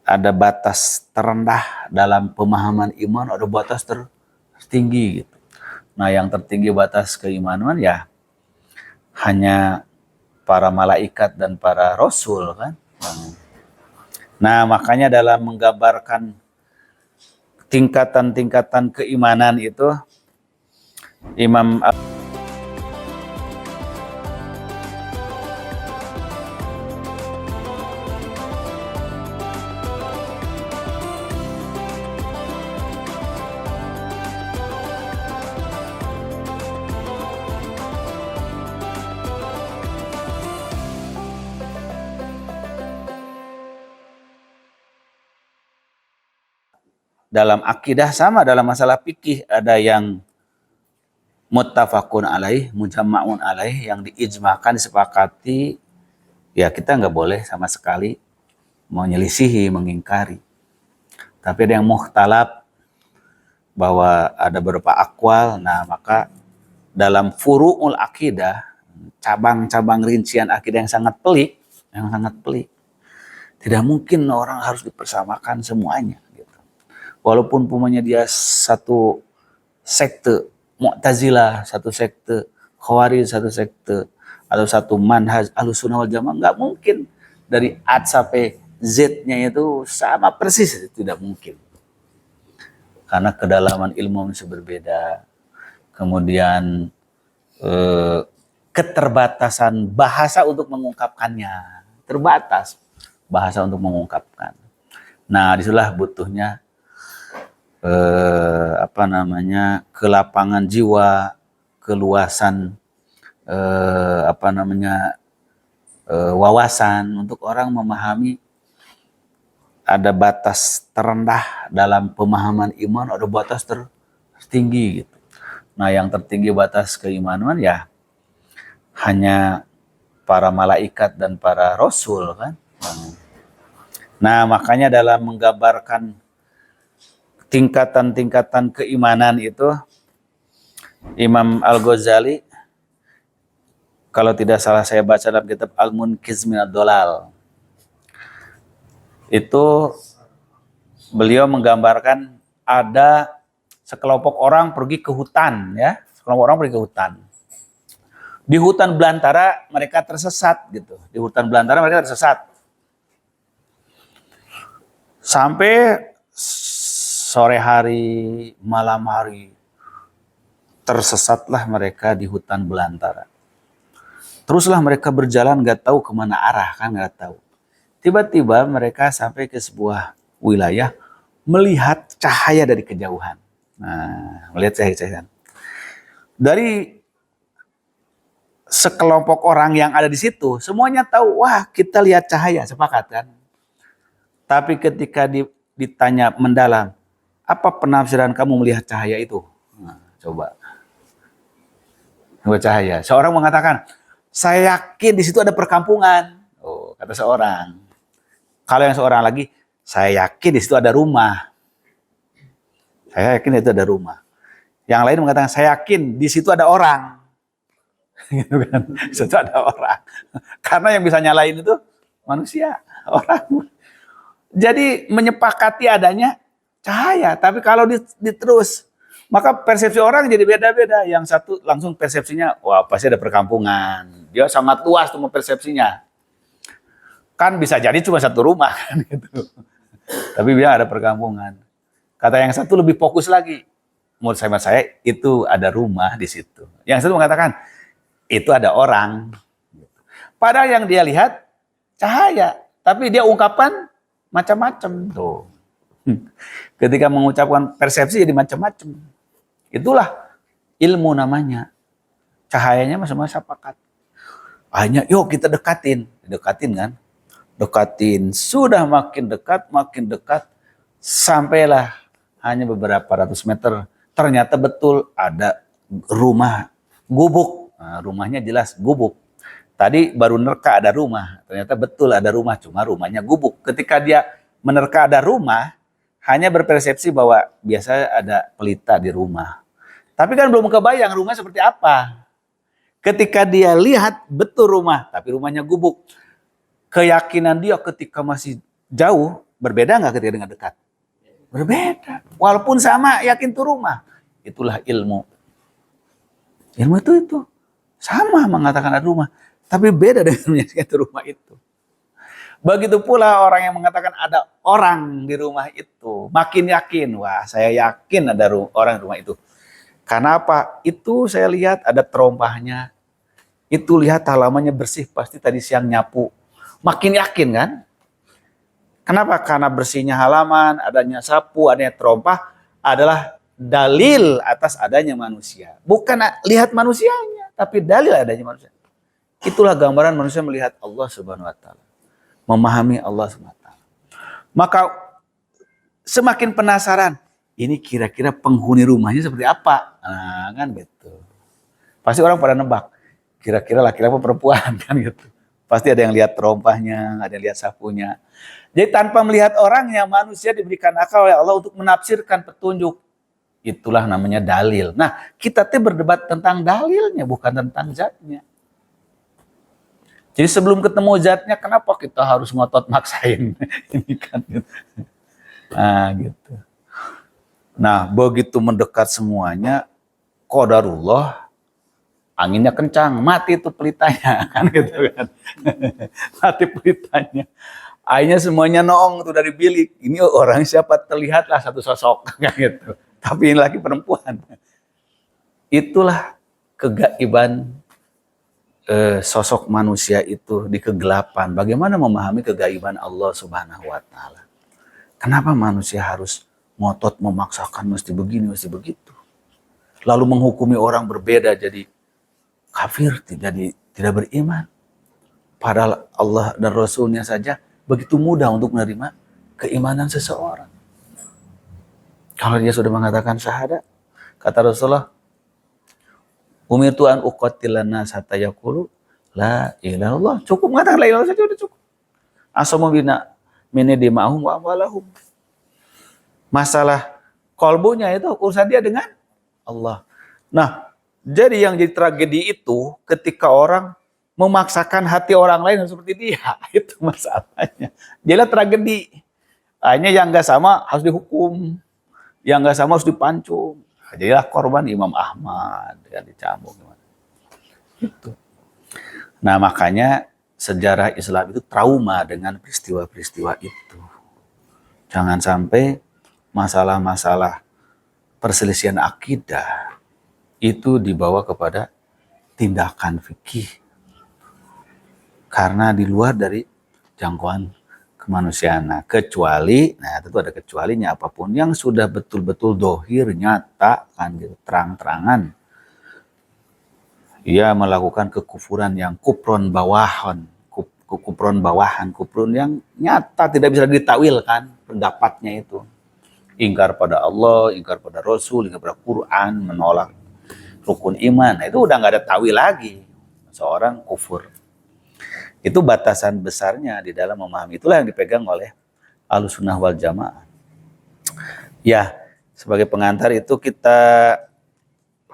ada batas terendah dalam pemahaman iman, ada batas tertinggi gitu. Nah, yang tertinggi batas keimanan ya hanya para malaikat dan para rasul kan. Nah, makanya dalam menggambarkan tingkatan-tingkatan keimanan itu Imam dalam akidah sama, dalam masalah fikih ada yang muttafaqun alaih, mujamma'un alaih, yang diijmakan, disepakati, ya kita nggak boleh sama sekali menyelisihi, mengingkari. Tapi ada yang mukhtalaf, bahwa ada beberapa akwal. Nah, maka dalam furu'ul akidah, cabang-cabang rincian akidah yang sangat pelik, tidak mungkin orang harus dipersamakan semuanya. Walaupun punya dia satu sekte Mu'tazilah, satu sekte Khawarij, satu sekte atau satu manhaj Ahlussunnah wal Jamaah, nggak mungkin dari A sampai Z-nya itu sama persis, tidak mungkin. Karena kedalaman ilmu masih berbeda. Kemudian keterbatasan bahasa untuk mengungkapkannya, terbatas bahasa untuk mengungkapkan. Nah, disitulah butuhnya kelapangan jiwa, keluasan wawasan untuk orang memahami ada batas terendah dalam pemahaman iman, ada batas tertinggi gitu. Nah, yang tertinggi batas keimanan ya hanya para malaikat dan para rasul kan. Nah, makanya dalam menggambarkan tingkatan-tingkatan keimanan itu Imam Al-Ghazali, kalau tidak salah saya baca dalam kitab Al-Munqiz Minad Dhalal, itu beliau menggambarkan ada sekelompok orang pergi ke hutan, ya, sekelompok orang pergi ke hutan. Di hutan belantara mereka tersesat gitu. Di hutan belantara mereka tersesat. Sampai sore hari, malam hari, tersesatlah mereka di hutan belantara. Teruslah mereka berjalan, nggak tahu kemana arah, kan nggak tahu. Tiba-tiba mereka sampai ke sebuah wilayah, melihat cahaya dari kejauhan. Nah, melihat cahaya. Dari sekelompok orang yang ada di situ, semuanya tahu, wah kita lihat cahaya, sepakat kan? Tapi ketika ditanya mendalam, apa penafsiran kamu melihat cahaya itu? Nah, coba. Cahaya. Seorang mengatakan, saya yakin di situ ada perkampungan. Oh, kata seorang. Kalau yang seorang lagi, saya yakin di situ ada rumah. Saya yakin itu ada rumah. Yang lain mengatakan, saya yakin di situ ada orang. Gitu kan? Di situ ada orang. Karena yang bisa nyalain itu manusia, orang. Jadi menyepakati adanya cahaya, tapi kalau diterus, maka persepsi orang jadi beda-beda. Yang satu langsung persepsinya, wah pasti ada perkampungan. Dia sangat luas tuh persepsinya. Kan bisa jadi cuma satu rumah kan gitu. Tapi bilang ada perkampungan. Kata yang satu lebih fokus lagi. Menurut saya itu ada rumah di situ. Yang satu mengatakan itu ada orang. Padahal yang dia lihat cahaya, tapi dia ungkapkan macam-macam tuh. Ketika mengucapkan persepsi jadi macam-macam. Itulah ilmu namanya. Cahayanya masing-masing sepakat. Hanya yuk kita dekatin kan. Dekatin, sudah makin dekat, sampailah hanya beberapa ratus meter. Ternyata betul ada rumah gubuk. Nah, rumahnya jelas gubuk. Tadi baru nerka ada rumah, ternyata betul ada rumah, cuma rumahnya gubuk. Ketika dia menerka ada rumah, hanya berpersepsi bahwa biasa ada pelita di rumah. Tapi kan belum kebayang rumah seperti apa. Ketika dia lihat betul rumah, tapi rumahnya gubuk. Keyakinan dia ketika masih jauh, Berbeda nggak ketika dengan dekat? Berbeda. Walaupun sama, yakin itu rumah. Itulah ilmu. Ilmu itu sama mengatakan ada rumah, tapi beda dengan menyaksikan itu rumah itu. Begitu pula orang yang mengatakan ada orang di rumah itu, makin yakin, wah saya yakin ada orang di rumah itu. Karena apa? Itu saya lihat ada terompahnya, itu lihat halamannya bersih, pasti tadi siang nyapu. Makin yakin kan? Kenapa? Karena bersihnya halaman, adanya sapu, adanya terompah adalah dalil atas adanya manusia. Bukan lihat manusianya, tapi dalil adanya manusia. Itulah gambaran manusia melihat Allah Subhanahu wa taala. Memahami Allah Subhanahu wa taala. Maka semakin penasaran, ini kira-kira penghuni rumahnya seperti apa? Nah, kan gitu. Pasti orang pada nebak, kira-kira laki-laki apa perempuan kan gitu. Pasti ada yang lihat terompahnya, ada yang lihat sapunya. Jadi tanpa melihat orangnya, manusia diberikan akal oleh Allah untuk menafsirkan petunjuk. Itulah namanya dalil. Nah, kita berdebat tentang dalilnya, bukan tentang zatnya. Jadi sebelum ketemu zatnya, kenapa kita harus ngotot maksain? Ini kan gitu. Nah, gitu. Nah, begitu mendekat semuanya, qadarullah, anginnya kencang, mati itu pelitanya, kan gitu kan. Mati pelitanya. Akhirnya semuanya noong tuh dari bilik. Ini orang siapa, terlihatlah satu sosok kan gitu. Tapi ini lagi perempuan. Itulah kegaiban sosok manusia itu di kegelapan. Bagaimana memahami kegaiban Allah Subhanahu wa taala? Kenapa manusia harus ngotot memaksakan mesti begini, mesti begitu? Lalu menghukumi orang berbeda jadi kafir, tidak beriman. Padahal Allah dan Rasulnya saja begitu mudah untuk menerima keimanan seseorang. Kalau dia sudah mengatakan syahadat, kata Rasulullah, umirtu an uqatilan nas hatta yaqulu la ilaha illallah. Cukup mengatakan la ilaha illallah saja sudah cukup. Asamu bina mini dima'hum wa amwalahum. Masalah kolbunya itu urusan dia dengan Allah. Nah, jadi yang jadi tragedi itu ketika orang memaksakan hati orang lain seperti dia. Itu masalahnya. Jadi tragedi. Hanya yang nggak sama harus dihukum. Yang nggak sama harus dipancung. Jadilah korban Imam Ahmad yang dicambuk. Itu. Nah, makanya sejarah Islam itu trauma dengan peristiwa-peristiwa itu. Jangan sampai masalah-masalah perselisihan akidah itu dibawa kepada tindakan fikih. Karena di luar dari jangkauan kemanusiaan. Nah, kecuali, nah tentu ada kecualinya, apapun yang sudah betul-betul dohir, nyata, kan gitu, terang-terangan. Ia melakukan kekufuran yang kufron bawahan, kufrun yang nyata tidak bisa ditakwilkan pendapatnya itu. Ingkar pada Allah, ingkar pada Rasul, ingkar pada Quran, menolak rukun iman. Nah, itu udah nggak ada tawil lagi. Seorang kufur. Itu batasan besarnya di dalam memahami. Itulah yang dipegang oleh Ahlussunnah wal Jamaah. Ya, sebagai pengantar itu kita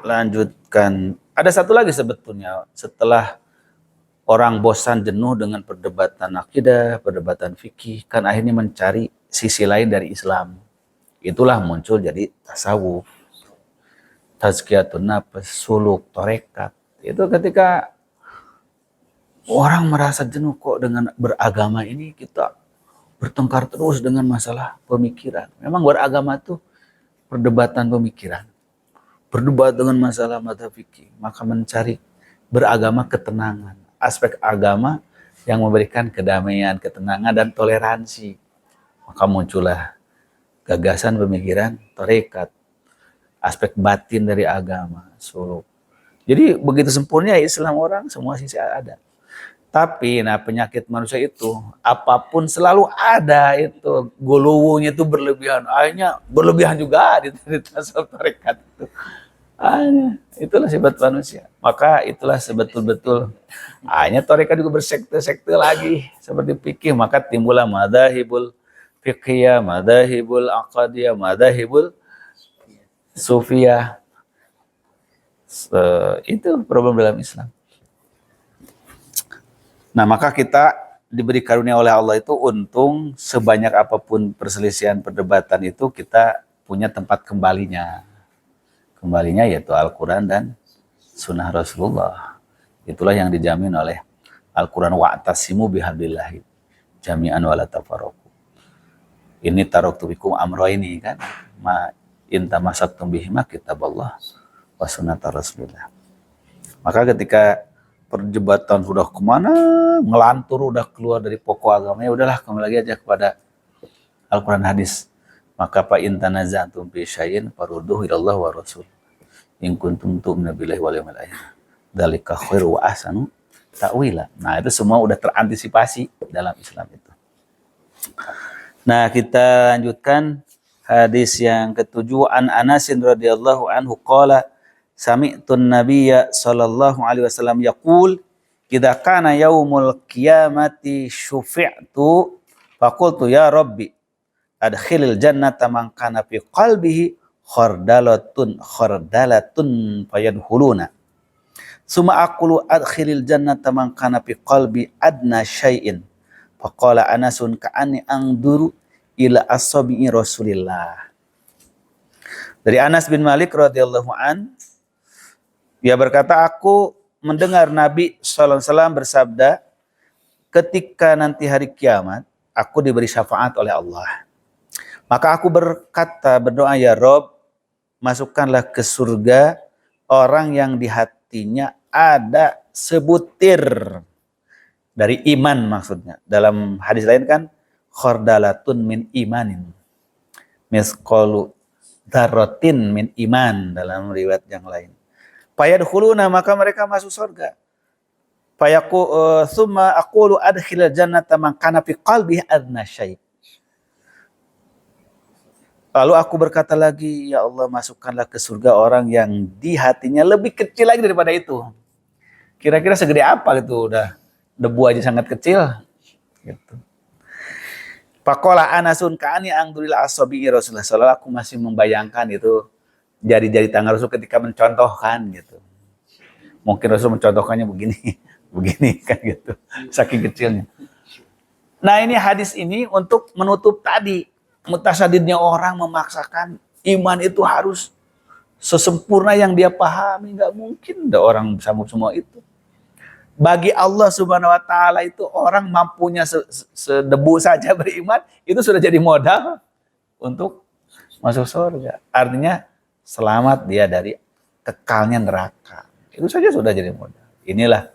lanjutkan. Ada satu lagi sebetulnya. Setelah orang bosan jenuh dengan perdebatan akidah, perdebatan fikih, kan akhirnya mencari sisi lain dari Islam. Itulah muncul jadi tasawuf. Tazkiyatun nafs, suluk, tarekat. Itu ketika orang merasa jenuh kok dengan beragama ini, kita bertengkar terus dengan masalah pemikiran. Memang beragama itu perdebatan pemikiran. Berdebat dengan masalah mata fikih, maka mencari beragama ketenangan. Aspek agama yang memberikan kedamaian, ketenangan, dan toleransi. Maka muncullah gagasan pemikiran tarekat. Aspek batin dari agama, suluk. Jadi begitu sempurna Islam orang, semua sisi ada. Tapi nah penyakit manusia itu apapun selalu ada itu, guluwunya itu berlebihan, akhirnya berlebihan juga di tasawuf tarekat itu. Itulah sifat manusia. Maka itulah sebetul-betul akhirnya tarekat juga bersekte-sekte lagi seperti fikih, maka timbullah madzhabul fiqhiyah, madzhabul aqdiyah, madzhabul sufiyah. Itu problem dalam Islam. Nah, maka kita diberi karunia oleh Allah itu untung sebanyak apapun perselisihan perdebatan itu kita punya tempat kembalinya. Kembalinya yaitu Al-Quran dan Sunnah Rasulullah. Itulah yang dijamin oleh Al-Quran, wa'tasimu bihablillahi jami'an wala tafarraqu. Ini taraktu bikum amrayni kan, ma intamasaktum bihima kitaballah wa sunnata Rasulillah. Maka ketika perdebatan sudah kemana, ngelantur, udah keluar dari pokok agamanya, udahlah kembali lagi aja kepada Al-Quran hadis. Maka fa in tanaza'tum fi syai'in farudduhu ila Allah wa Rasul. In kuntum tu'minu billahi wal yawmil akhir. Dzalika khairu wa ahsanu ta'wila. Nah, itu semua udah terantisipasi dalam Islam itu. Nah, kita lanjutkan hadis yang ketujuh. An Anas radhiyallahu anhu qala sami'tun nabiyya sallallahu alaihi wasallam yaqul idza kana yaumul qiyamati syufi'tu faqultu ya rabbi adkhilil jannata man kana fi qalbihi khardalatun fayadkhuluna summa aqulu adkhilil jannata man kana fi qalbi adna syai'in faqala Anasun ka'anni angduru ila asabi'i Rasulillah. Dari Anas bin Malik radhiyallahu an, dia berkata, aku mendengar Nabi SAW bersabda, ketika nanti hari kiamat, aku diberi syafaat oleh Allah. Maka aku berdoa, ya Rob, masukkanlah ke surga orang yang di hatinya ada sebutir dari iman maksudnya. Dalam hadis lain kan, khordalatun min imanin. Misqalu dzarratin min iman dalam riwayat yang lain. Fayadkhuluna, maka mereka masuk surga. Summa aqulu adkhilal jannata man kana fi qalbihi adna syai'. Lalu aku berkata lagi, ya Allah, masukkanlah ke surga orang yang di hatinya lebih kecil lagi daripada itu. Kira-kira segede apa gitu, udah debu aja sangat kecil gitu. Faqala Anasun ka'ani angduril asabi'i Rasulullah sallallahu, aku masih membayangkan itu jari-jari tangan Rasul ketika mencontohkan gitu. Mungkin Rasul mencontohkannya begini, begini kan gitu, saking kecilnya. Nah, ini hadis ini untuk menutup tadi mutasadidnya orang memaksakan iman itu harus sesempurna yang dia pahami. Nggak mungkin ada orang sanggup semua itu. Bagi Allah Subhanahu wa Ta'ala itu orang mampunya sedebu saja beriman, itu sudah jadi modal untuk masuk surga. Artinya selamat dia dari kekalnya neraka. Itu saja sudah jadi modal. Inilah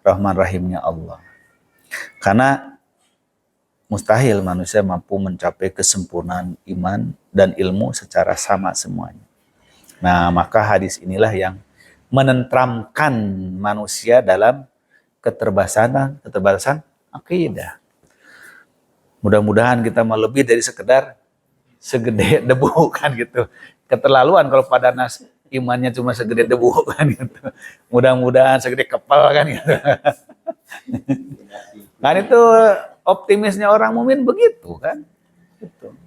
Rahman Rahimnya Allah. Karena mustahil manusia mampu mencapai kesempurnaan iman dan ilmu secara sama semuanya. Nah, maka hadis inilah yang menentramkan manusia dalam keterbatasan akidah. Mudah-mudahan kita mau lebih dari sekedar segede debu kan gitu. Keterlaluan kalau pada nas imannya cuma segede debu kan gitu. Mudah-mudahan segede kepal kan gitu. Kan itu optimisnya orang mukmin begitu kan. Gitu.